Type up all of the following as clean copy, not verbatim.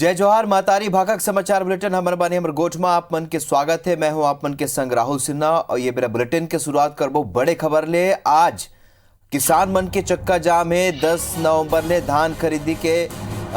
जय जोहार मातारी भागक समाचार बुलेटिन हमारे बानी हमर गोठ में आप मन के स्वागत है। मैं हूं आप मन के संग राहुल सिन्हा और ये मेरा बुलेटिन के शुरुआत करबो बड़े खबर ले। आज किसान मन के चक्का जाम है। 10 नवंबर ले धान खरीदी के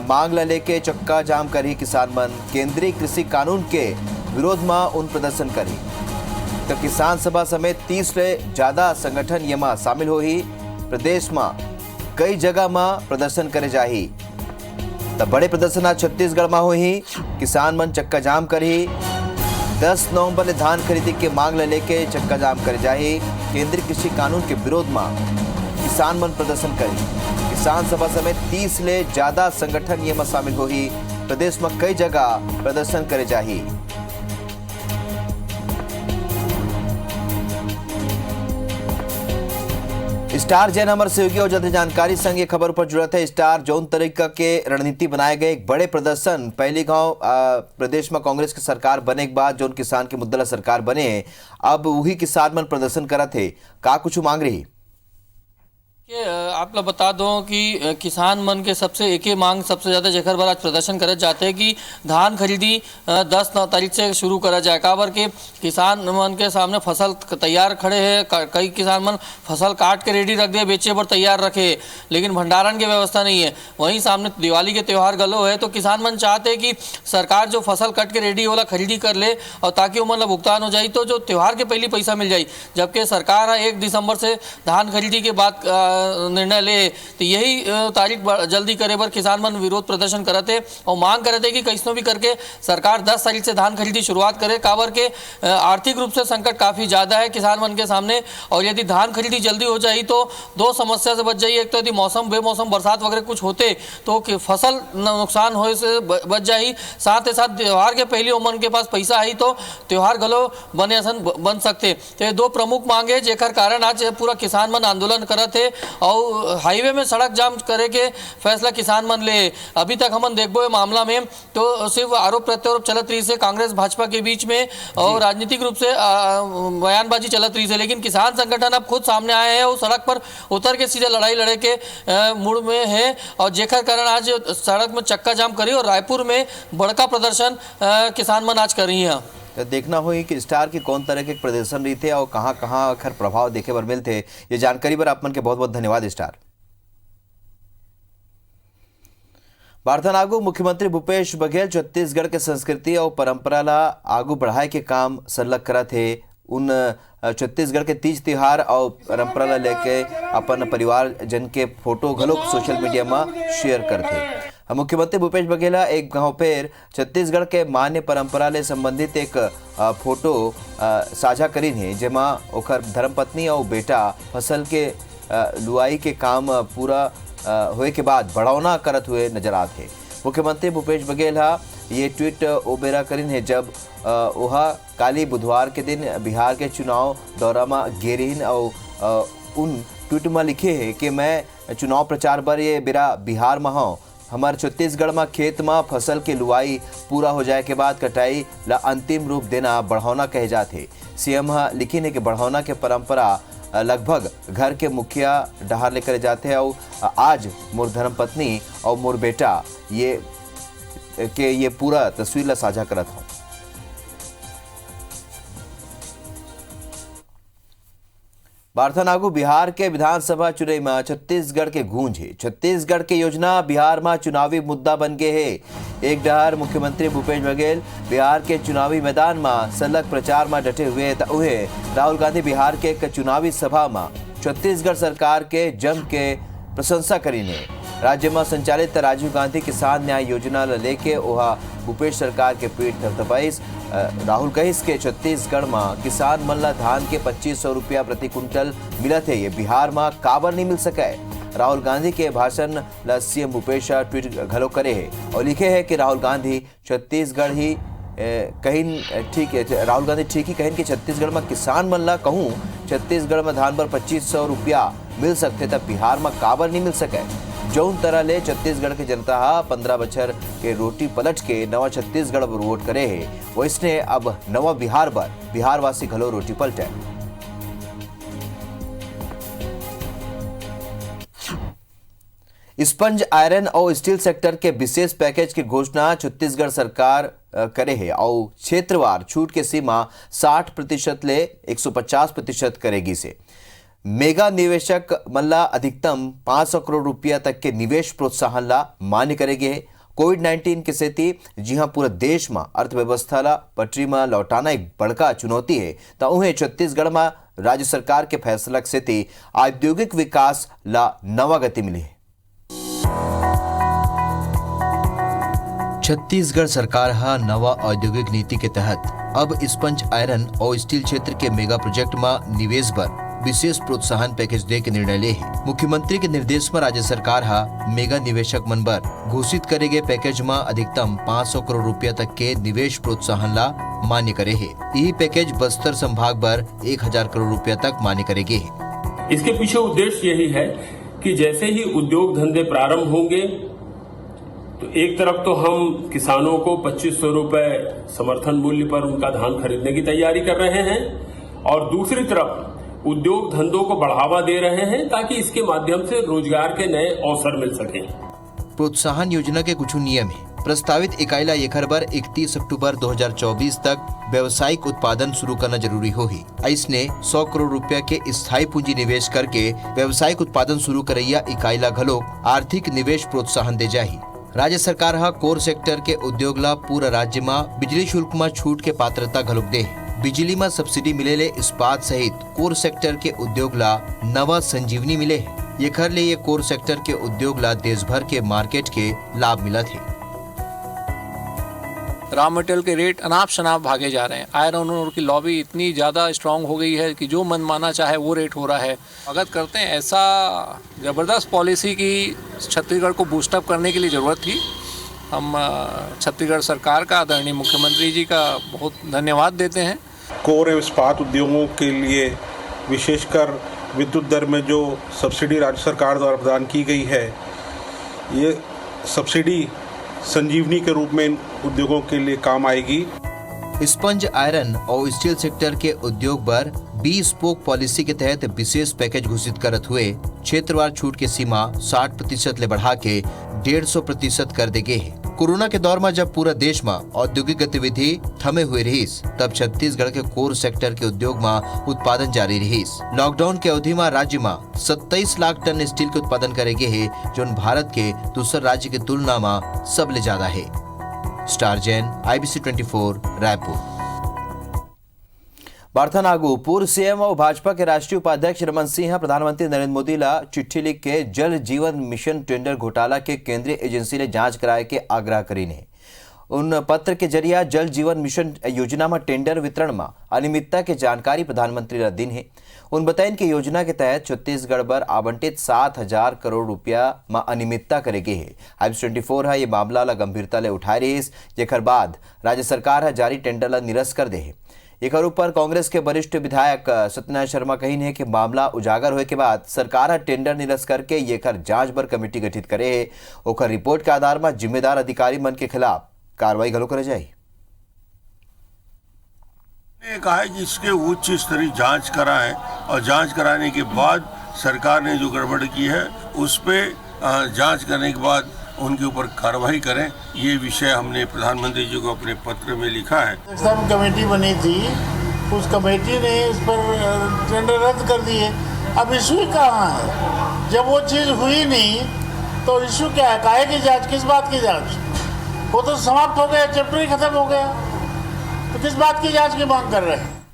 मांग ला लेके चक्का जाम करी किसान मन। केंद्रीय कृषि कानून के विरोध में उन प्रदर्शन करी तो किसान सभा समेत 30 से ज्यादा संगठन ये में शामिल हो ही। प्रदेश में कई जगह में प्रदर्शन करे जाही। तब बड़े प्रदर्शन आज छत्तीसगढ़ में हो ही। किसान मन चक्का जाम करी। 10 नवंबर ले धान खरीदी के मांग ले लेके चक्का जाम करे जाही। केंद्रीय कृषि कानून के विरोध में किसान मन प्रदर्शन करी। किसान सभा समेत 30 ले ज्यादा संगठन ये में शामिल हो ही। प्रदेश में कई जगह प्रदर्शन करे जाही। स्टार जैन अमर सहयोगी और जल्द जानकारी संग ये खबर पर जुड़त है। स्टार जौन तरीका के रणनीति बनाए गए एक बड़े प्रदर्शन पहली गांव प्रदेश में कांग्रेस की सरकार बने के बाद जौन किसान के मुद्दा सरकार बने अब वही किसान मन प्रदर्शन करा थे का कुछ मांग रही। आप लोग बता दो कि किसान मन के सबसे एक ही मांग सबसे ज़्यादा जेकर पर आज प्रदर्शन करे जाते हैं कि धान खरीदी 10 तारीख से शुरू करा जाए। काबर के किसान मन के सामने फसल तैयार खड़े हैं। कई किसान मन फसल काट के रेडी रख दे बेचे पर तैयार रखे, लेकिन भंडारण की व्यवस्था नहीं है। वहीं सामने दिवाली के त्यौहार गलो है तो किसान मन चाहते हैं कि सरकार जो फसल कट के रेडी वाला खरीदी कर ले और ताकि वो मतलब भुगतान हो जाए तो जो त्यौहार के पहले पैसा मिल जाए। जबकि सरकार 1 दिसंबर से धान खरीदी के बाद निर्णय ले तो यही तारीख जल्दी करे पर किसान मन विरोध प्रदर्शन करते और मांग करते कि कैसनो भी करके सरकार 10 तारीख से धान खरीदी शुरुआत करे। काबर के आर्थिक रूप से संकट काफी ज्यादा है किसान मन के सामने और यदि धान खरीदी जल्दी हो जाए तो 2 समस्या से बच जाइए। एक तो यदि मौसम बेमौसम बरसात वगैरह कुछ होते तो फसल नुकसान होने से बच जाए। साथ ही साथ त्योहार के पहले उमन के पास पैसा आई तो त्योहार गलो बने बन सकते। तो ये 2 प्रमुख मांगे जेकर कारण आज पूरा किसान मन आंदोलन करते और हाईवे में सड़क जाम करे के फैसला किसान मन ले। अभी तक हमन देखबो मामला में तो सिर्फ आरोप प्रत्यारोप चलत रही से कांग्रेस भाजपा के बीच में और राजनीतिक रूप से बयानबाजी चलत रही से, लेकिन किसान संगठन अब खुद सामने आए हैं और सड़क पर उतर के सीधे लड़ाई लड़े के मूड में है और जेकर कारण आज सड़क में चक्का जाम करी और रायपुर में बड़का प्रदर्शन किसान मन आज कर रही है। तो देखना हो कि स्टार की कौन तरह के प्रदर्शन रही थे और कहाँ कहाँ खैर प्रभाव देखे पर मिलते। ये जानकारी पर आप मन के बहुत बहुत धन्यवाद स्टार। बारथन आगू मुख्यमंत्री भूपेश बघेल छत्तीसगढ़ के संस्कृति और परंपरा ला आगू बढ़ाए के काम संलग्न करा थे। उन छत्तीसगढ़ के तीज त्योहार और परंपरा ला लेके अपन परिवार जन के फोटो घलो सोशल मीडिया में शेयर करते। मुख्यमंत्री भूपेश बघेल एक गांव पर छत्तीसगढ़ के मान्य परंपरा ले संबंधित एक फोटो साझा करीन है जेमा ओकर धर्मपत्नी और बेटा फसल के लुआई के काम पूरा होए के बाद बढ़ावना करत हुए नजर आते। मुख्यमंत्री भूपेश बघेल ये ट्वीट ओबेरा करीन है जब वह काली बुधवार के दिन बिहार के चुनाव दौरा में गेरिन और उन ट्वीट में लिखे है कि मैं चुनाव प्रचार पर ये बेरा बिहार में हूँ। हमारे छत्तीसगढ़ में खेत में फसल के लुआई पूरा हो जाए के बाद कटाई ला अंतिम रूप देना बढ़ौना कहे जाते। सीएम लिखी ने कि बढ़ौना के परंपरा लगभग घर के मुखिया डहार लेकर जाते हैं और आज मोर धर्मपत्नी और मोर बेटा ये पूरा तस्वीर ला साझा करत हूँ। बारथन आगू बिहार के विधानसभा चुनाव में छत्तीसगढ़ के गूंज है। छत्तीसगढ़ के योजना बिहार में चुनावी मुद्दा बन गए है। एक डहर मुख्यमंत्री भूपेश बघेल बिहार के चुनावी मैदान में संलग्न प्रचार में डटे हुए उहे राहुल गांधी बिहार के एक चुनावी सभा में छत्तीसगढ़ सरकार के जम के प्रशंसा करीने। राज्य में संचालित राजीव गांधी किसान न्याय योजना लेके वह भूपेश सरकार के पीठ थपथपाइस। राहुल कहिस के छत्तीसगढ़ में किसान मन ला धान के 2500 रुपया प्रति कुंटल मिलत है, ये बिहार में काबर नहीं मिल सके। राहुल गांधी के भाषण ला सीएम भूपेश ट्वीट घलो करे है और लिखे है कि राहुल गांधी छत्तीसगढ़ ही कहीं ठीक है। राहुल गांधी ठीक ही कहें कि छत्तीसगढ़ में किसान मन ला कहूँ छत्तीसगढ़ में धान पर 2500 रुपया मिल सकते तब बिहार में काबर नहीं मिल सके। जौन तरह ले छत्तीसगढ़ की जनता 15 बछर के रोटी पलट के नवा छत्तीसगढ़ पर वोट करे है वैसने अब नवा बिहार पर बिहारवासी घलो रोटी पलटे। स्पंज आयरन और स्टील सेक्टर के विशेष पैकेज की घोषणा छत्तीसगढ़ सरकार करे है और क्षेत्रवार छूट की सीमा 60% ले 150% करेगी से मेगा निवेशक मल्ला अधिकतम 500 करोड़ रुपया तक के निवेश प्रोत्साहन ला मान्य करेगी है। कोविड-19 के सेती जी हाँ पूरा देश में अर्थव्यवस्था ला पटरी में लौटाना एक बड़का चुनौती है तो उन्हें छत्तीसगढ़ में राज्य सरकार के फैसला के सेती औद्योगिक विकास ला नवा गति मिली है। छत्तीसगढ़ सरकार हा नवा औद्योगिक नीति के तहत अब स्पंज आयरन और स्टील क्षेत्र के मेगा प्रोजेक्ट में निवेश पर विशेष प्रोत्साहन पैकेज दे के निर्णय ले है। मुख्यमंत्री के निर्देश में राज्य सरकार हा मेगा निवेशक मन पर घोषित करे गए पैकेज में अधिकतम 500 करोड़ रुपया तक के निवेश प्रोत्साहन ला मान्य करे है। यही पैकेज बस्तर संभाग पर 1000 करोड़ रुपया तक मान्य करेगी है। इसके पीछे उद्देश्य यही है कि जैसे ही उद्योग धंधे प्रारंभ होंगे तो एक तरफ तो हम किसानों को 2500 रुपए समर्थन मूल्य पर उनका धान खरीदने की तैयारी कर रहे हैं और दूसरी तरफ उद्योग धंधों को बढ़ावा दे रहे हैं ताकि इसके माध्यम से रोजगार के नए अवसर मिल सके। प्रोत्साहन योजना के कुछ नियम है। प्रस्तावित इकाई ला एखर बर 31 अक्टूबर 2024 तक व्यावसायिक उत्पादन शुरू करना जरूरी होही। इसने 100 करोड़ रुपया के स्थायी पूंजी निवेश करके व्यावसायिक उत्पादन शुरू करैया इकाई ला घलोक आर्थिक निवेश प्रोत्साहन दे जाही। राज्य सरकार हा कोर सेक्टर के उद्योग ला पूरा राज्य में बिजली शुल्क में छूट के पात्रता घलोक दे। बिजली में सब्सिडी मिले ले इस्पात सहित कोर सेक्टर के उद्योग ला नवा संजीवनी मिले है। ये कर ले ये कोर सेक्टर के उद्योग ला देश भर के मार्केट के लाभ मिला थे। रॉ मटेरियल के रेट अनाप शनाप भागे जा रहे हैं। आयरन ओर की लॉबी इतनी ज़्यादा स्ट्रांग हो गई है कि जो मन माना चाहे वो रेट हो रहा है। अवगत करते हैं ऐसा ज़बरदस्त पॉलिसी की छत्तीसगढ़ को बूस्टअप करने के लिए ज़रूरत थी। हम छत्तीसगढ़ सरकार का आदरणीय मुख्यमंत्री जी का बहुत धन्यवाद देते हैं। कोर एवं इस्पात उद्योगों के लिए विशेषकर विद्युत दर में जो सब्सिडी राज्य सरकार द्वारा प्रदान की गई है, ये सब्सिडी संजीवनी के रूप में इन उद्योगों के लिए काम आएगी। स्पंज आयरन और स्टील सेक्टर के उद्योग पर 20 स्पोक पॉलिसी के तहत विशेष पैकेज घोषित करत हुए क्षेत्रवार छूट की सीमा 60% ले बढ़ा के 150% कर देगे है। कोरोना के दौर में जब पूरा देश में औद्योगिक गतिविधि थमे हुए रहीस, तब छत्तीसगढ़ के कोर सेक्टर के उद्योग में उत्पादन जारी रहीस। लॉकडाउन के अवधि में राज्य में 27 लाख टन स्टील के उत्पादन करेगे है, जो भारत के दूसरे राज्य की तुलना में सबले ज्यादा है। Star Jain, IBC 24, Raipur. बारथन आगू पूर्व सीएम और भाजपा के राष्ट्रीय उपाध्यक्ष रमन सिंह प्रधानमंत्री नरेंद्र मोदी ला चिट्ठी लिख के जल जीवन मिशन टेंडर घोटाला के केंद्रीय एजेंसी ने जांच कराए के आग्रह करी ने। उन पत्र के जरिए जल जीवन मिशन योजना में टेंडर वितरण में अनियमितता के जानकारी प्रधानमंत्री ला दिन है। उन बताइन की योजना के तहत छत्तीसगढ़ पर आवंटित 7,000 करोड़ रुपया में अनियमितता करेगी है। IBC 24 है ये मामला ला गंभीरता ले उठाए रही, जेकर बाद राज्य सरकार जारी टेंडर ला निरस्त कर दे है। एक ऊपर कांग्रेस के वरिष्ठ विधायक सत्यनारायण शर्मा कही है कि मामला उजागर होने के बाद सरकार टेंडर निरस्त करके ये कर जांच बर कमेटी गठित करे है। ओकर रिपोर्ट के आधार में जिम्मेदार अधिकारी मन के खिलाफ कार्रवाई घलो करे जाए। कहा है कि इसके उच्च स्तरीय जांच कराएं और जांच कराने के बाद सरकार ने जो गड़बड़ की है उस पे जांच करने के बाद उनके ऊपर कार्रवाई करें। ये विषय हमने प्रधानमंत्री जी को अपने पत्र में लिखा है। सब कमेटी बनी थी, उस कमेटी ने इस पर टेंडर रद्द कर दिए। अब इशू कहाँ है? जब वो चीज़ हुई नहीं तो इशू क्या है? काहे की जांच? किस बात की जांच? वो तो समाप्त हो गया, चैप्टर ही खत्म हो गया, तो किस बात की जांच की मांग कर रहे हैं?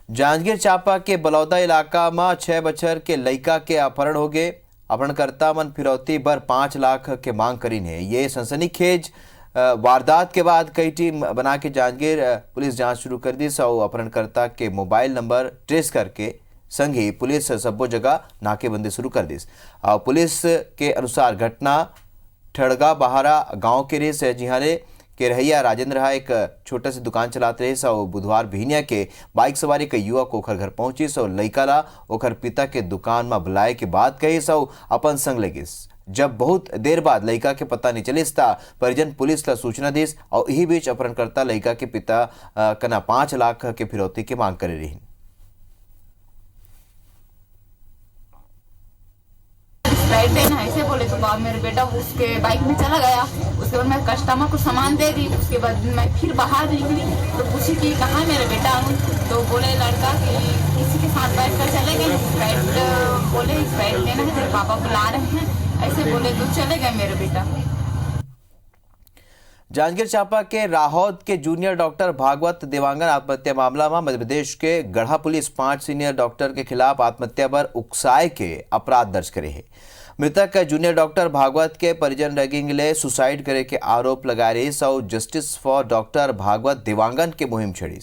जांजगीर चांपा के बलौदा इलाका में 6 बछर के लड़का के अपहरण हो गए। अपहरणकर्ता मन फिरौती पर 5 लाख के मांग करी है। ये सनसनीखेज वारदात के बाद कई टीम बना के जांजगीर पुलिस जांच शुरू कर दी और अपहरणकर्ता के मोबाइल नंबर ट्रेस करके संग ही पुलिस सबो जगह नाकेबंदी शुरू कर दी। पुलिस के अनुसार घटना ठड़गा बहारा गांव के रेस है, जिहाने के रहिया राजेंद्र एक छोटा सी दुकान चलाते रहे और बुधवार भिनिया के बाइक सवारी के युवक ओखर घर पहुंची और लड़का ला ओखर पिता के दुकान में बुलाए के बाद कही अपन संग लगिस। जब बहुत देर बाद लड़का के पता नहीं चलिस ता परिजन पुलिस ला सूचना दिस और यही बीच अपहरणकर्ता लड़का के पिता कना 5 लाख के फिरौती की मांग करे रही। स्प्राइट देना है ऐसे बोले। तो बाद मेरे बेटा उसके बाइक में चला गया। उसके बाद मैं कस्टमर को सामान दे दी। उसके बाद मैं फिर बाहर निकली तो पूछी कि कहाँ है मेरा बेटा। तो बोले लड़का कि किसी के साथ बैठ कर चले गए। स्प्राइट बोले स्प्राइट देना है, तेरे पापा बुला रहे हैं ऐसे बोले। तो चले गए मेरे बेटा। जांजगीर चांपा के राहौद के जूनियर डॉक्टर भागवत देवांगन आत्महत्या मामला में मध्य प्रदेश के गढ़ा पुलिस 5 सीनियर डॉक्टर के खिलाफ आत्महत्या पर उकसाए के अपराध दर्ज करे है। मृतक जूनियर डॉक्टर भागवत के परिजन रैगिंग ले सुसाइड करे के आरोप लगा रही और justice for doctor Bhagwat Dewangan के मुहिम छड़ी।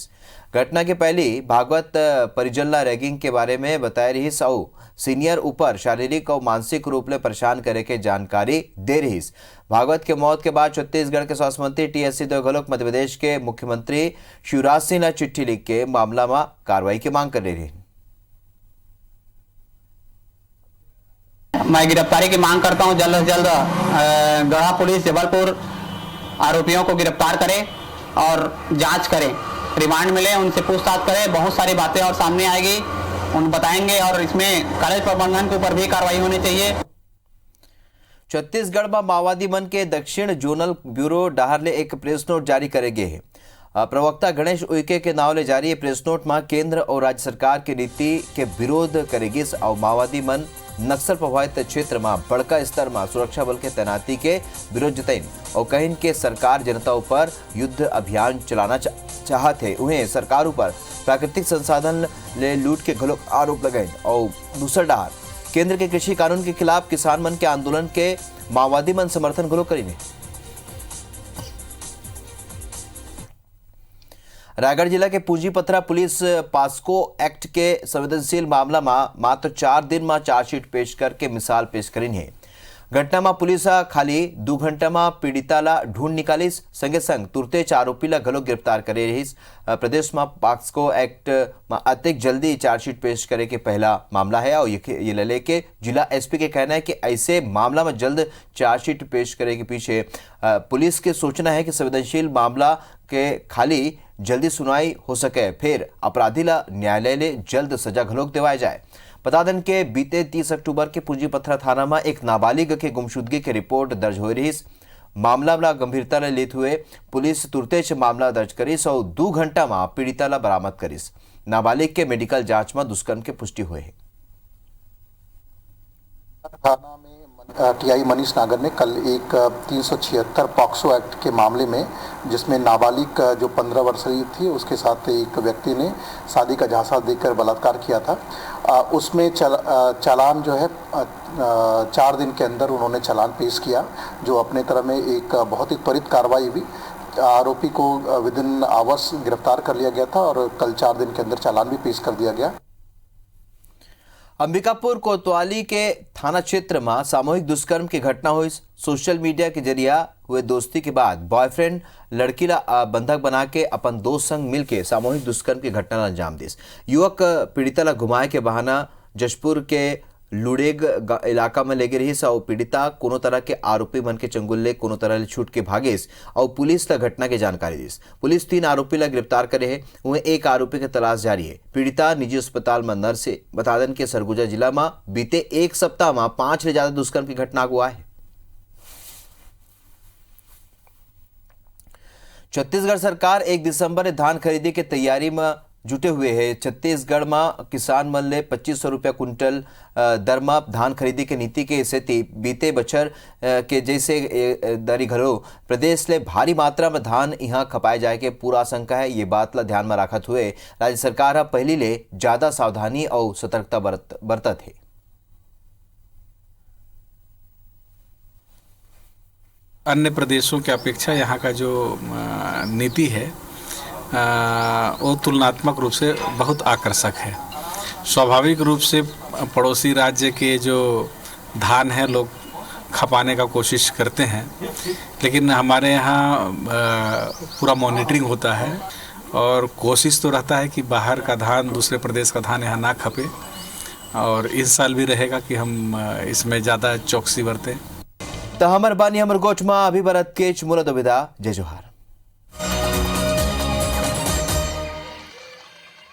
घटना के पहले भागवत परिजनला रैगिंग के बारे में बताए रही और सीनियर ऊपर शारीरिक और मानसिक रूप से परेशान करे के जानकारी दे रही। भागवत के मौत के बाद छत्तीसगढ़ के स्वास्थ्य मंत्री टी.एस. सिंहदेव मध्य प्रदेश के मुख्यमंत्री शिवराज सिंह ने चिट्ठी लिख के मामला में कार्रवाई की मांग कर रही है। मैं गिरफ्तारी की मांग करता हूं। जल्द से जल्द गढ़ा पुलिस जबलपुर आरोपियों को गिरफ्तार करे और जांच करे, रिमांड मिले, उनसे पूछताछ करें। बहुत सारी बातें और सामने आएगी, उन बताएंगे और इसमें कॉलेज प्रबंधन के ऊपर भी कार्रवाई होनी चाहिए। छत्तीसगढ़ में माओवादी मन के दक्षिण जोनल ब्यूरो डाहरले एक प्रेस नोट जारी करे गए हैं। प्रवक्ता गणेश उइके के नाव ले जारी प्रेस नोट में केंद्र और राज्य सरकार की नीति के विरोध करेगी और माओवादी मन नक्सल प्रभावित क्षेत्र में बड़का स्तर में सुरक्षा बल के तैनाती के विरोध जतैन और कहीं के सरकार जनता पर युद्ध अभियान चलाना चाहते उन्हें सरकार पर प्राकृतिक संसाधन ले लूट के घलोक आरोप लगाए और दूसरा डार केंद्र के कृषि कानून के खिलाफ किसान मन के आंदोलन के माओवादी मन समर्थन घलोक करेंगे। रायगढ़ जिला के पूंजीपथरा पुलिस पास्को एक्ट के संवेदनशील मामला में मात्र 4 दिन में चार्जशीट पेश करके मिसाल पेश करी है। घटना में पुलिस खाली 2 घंटा में पीड़िता ला ढूंढ निकालीस, संगे संग तुरते आरोपी ला घलो गिरफ्तार करे रही। प्रदेश में पास्को एक्ट में अतिक जल्दी चार्जशीट पेश करे के पहला मामला है और ये लेके जिला एसपी के कहना है कि ऐसे मामला में जल्द चार्जशीट पेश करे के पीछे पुलिस के सोचना है कि संवेदनशील मामला के खाली जल्दी सुनवाई हो सके, फिर अपराधी ला न्यायालय ले जल्द सजा घलोक दिवाया जाए। बता दें कि बीते 30 अक्टूबर के पूंजीपथरा थाना में एक नाबालिग के गुमशुदगी की रिपोर्ट दर्ज हो रही। मामला ला गंभीरता लेते हुए पुलिस तुरते मामला दर्ज करीस और 2 घंटा में पीड़िता ला बरामद करीस। नाबालिग के मेडिकल जांच में दुष्कर्म की पुष्टि हुई है। थाना में टीआई मनीष नागर ने कल एक 376 पॉक्सो एक्ट के मामले में, जिसमें नाबालिग जो 15 वर्षीय थी उसके साथ एक व्यक्ति ने शादी का झांसा देकर बलात्कार किया था, उसमें चालान जो है 4 दिन के अंदर उन्होंने चालान पेश किया, जो अपने तरह में एक बहुत ही त्वरित कार्रवाई हुई। आरोपी को विदिन आवर्स गिरफ्तार कर लिया गया था और कल 4 दिन के अंदर चालान भी पेश कर दिया गया। अंबिकापुर कोतवाली के थाना क्षेत्र में सामूहिक दुष्कर्म की घटना हुई। सोशल मीडिया के जरिए हुए दोस्ती के बाद बॉयफ्रेंड लड़की ला बंधक बना के अपन दोस्त संग मिलके सामूहिक दुष्कर्म की घटना अंजाम दिस। युवक पीड़िता ला घुमाए के बहाना जशपुर के लुड़ेग इलाका में लेगे रही और पीड़िता कोनो तरह के आरोपी मन के चंगुल्ले कोनो तरह छूट के भागेस और पुलिस ला घटना की जानकारी दिस। पुलिस 3 आरोपी ला गिरफ्तार करे है, वहीं 1 आरोपी की तलाश जारी है। पीड़िता निजी अस्पताल में नर्स से। बता दें कि सरगुजा जिला में बीते 1 सप्ताह में 5 से ज्यादा दुष्कर्म की घटना हुआ है। छत्तीसगढ़ सरकार 1 दिसंबर धान खरीदी की तैयारी में जुटे हुए हैं। छत्तीसगढ़ में किसान मन ले 2500 रुपया कुंटल दर में धान खरीदी के नीति के स्थिति बीते बछर के जैसे दरी घलो प्रदेश ले भारी मात्रा में धान यहाँ खपाए जाए के पूरा आशंका है। ये बात ला ध्यान में रखत हुए राज्य सरकार पहली ले ज्यादा सावधानी और सतर्कता बरतत है। अन्य प्रदेशों की अपेक्षा यहाँ का जो नीति है वो तुलनात्मक रूप से बहुत आकर्षक है। स्वाभाविक रूप से पड़ोसी राज्य के जो धान है लोग खपाने का कोशिश करते हैं, लेकिन हमारे यहाँ पूरा मॉनिटरिंग होता है और कोशिश तो रहता है कि बाहर का धान, दूसरे प्रदेश का धान यहाँ ना खपे, और इस साल भी रहेगा कि हम इसमें ज़्यादा चौकसी बरतें। तो हमर बानी हमर गोठ में अभी बरत के चमुला दुविधा। जय जोहार।